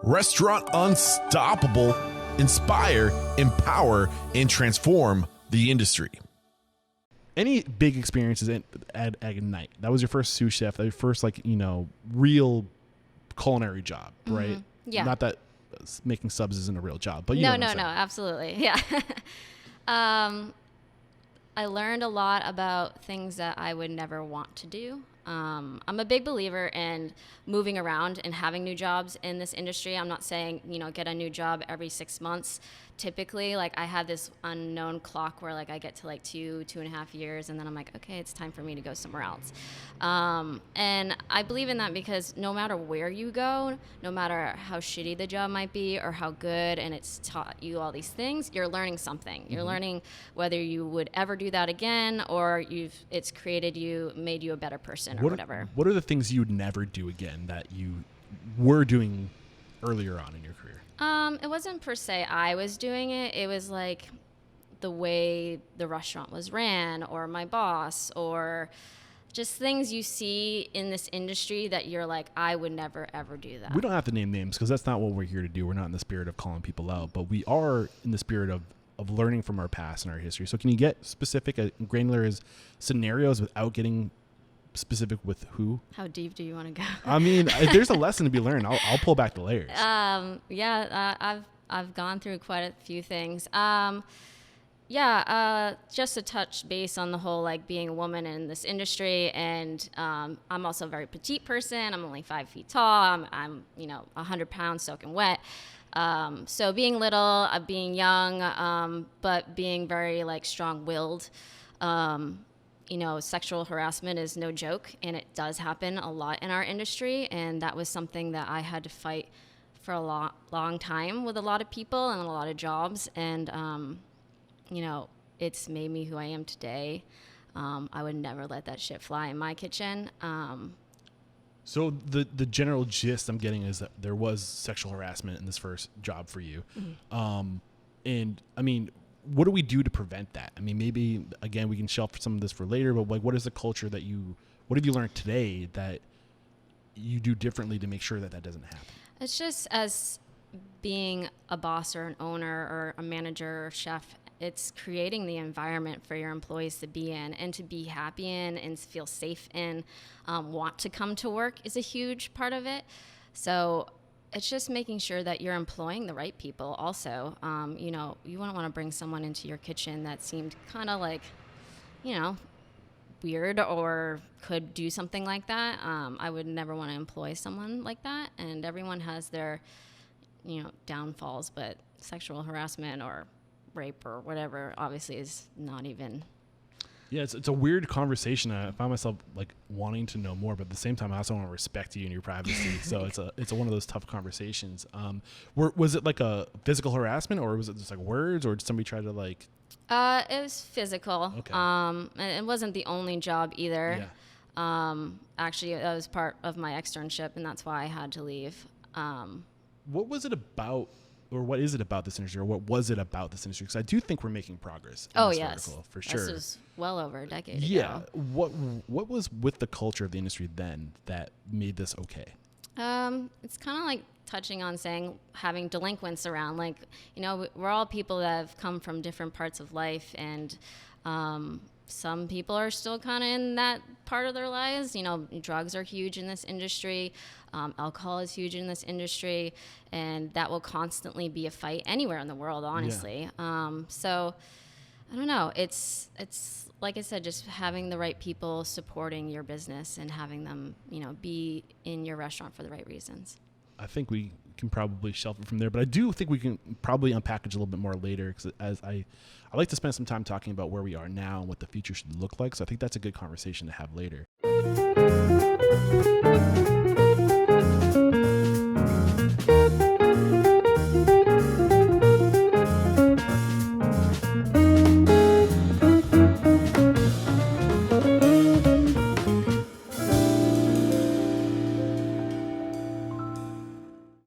Restaurant Unstoppable. Inspire, empower, and transform the industry. Any big experiences at Ignite? That was your first sous chef. That was your first, real culinary job, right? Yeah. Not that making subs isn't a real job, but No, absolutely. Yeah. I learned a lot about things that I would never want to do. I'm a big believer in moving around and having new jobs in this industry. I'm not saying, get a new job every 6 months. Typically, I have this unknown clock where I get to 2.5 years, and then I'm like, okay, it's time for me to go somewhere else. And I believe in that because no matter where you go, no matter how shitty the job might be or how good and it's taught you all these things, you're learning something. You're learning whether you would ever do that again or it's made you a better person or whatever. What are the things you would never do again that you were doing earlier on in your career? It wasn't per se I was doing it. It was the way the restaurant was ran or my boss or just things you see in this industry that you're I would never, ever do that. We don't have to name names because that's not what we're here to do. We're not in the spirit of calling people out, but we are in the spirit of learning from our past and our history. So can you get specific and granular as scenarios without getting specific with who? How deep do you want to go? I mean, there's a lesson to be learned. I'll pull back the layers. I've gone through quite a few things. Just to touch base on the whole being a woman in this industry, and I'm also a very petite person. I'm only 5 feet tall. I'm 100 pounds soaking wet. So being little, being young, but being very strong-willed. Sexual harassment is no joke, and it does happen a lot in our industry, and that was something that I had to fight for a long time with a lot of people and a lot of jobs, and it's made me who I am today. I would never let that shit fly in my kitchen. So the general gist I'm getting is that there was sexual harassment in this first job for you. Mm-hmm. And I mean, what do we do to prevent that? I mean, maybe again, we can shelf some of this for later, but what is the culture what have you learned today that you do differently to make sure that doesn't happen? It's just as being a boss or an owner or a manager or chef, it's creating the environment for your employees to be in and to be happy in and feel safe in, want to come to work is a huge part of it. So it's just making sure that you're employing the right people also. You wouldn't want to bring someone into your kitchen that seemed kind of weird or could do something like that. I would never want to employ someone like that. And everyone has their, downfalls, but sexual harassment or rape or whatever obviously is not even. Yeah, it's a weird conversation. I find myself wanting to know more, but at the same time, I also want to respect you and your privacy. So it's one of those tough conversations. Was it a physical harassment, or was it just words, or did somebody try to It was physical. Okay. And it wasn't the only job either. Yeah. Actually, that was part of my externship, and that's why I had to leave. What was it about? Or what is it about this industry, or what was it about this industry? Because I do think we're making progress in this article, for sure. This was well over a decade ago. Yeah. What was with the culture of the industry then that made this okay? It's kind of touching on saying having delinquents around. We're all people that have come from different parts of life, and some people are still kind of in that part of their lives. Drugs are huge in this industry. Alcohol is huge in this industry, and that will constantly be a fight anywhere in the world, honestly. Yeah. So I don't know. It's like I said, just having the right people supporting your business and having them, be in your restaurant for the right reasons. I think we can probably shelf it from there, but I do think we can probably unpackage a little bit more later, because as I like to spend some time talking about where we are now and what the future should look like. So I think that's a good conversation to have later.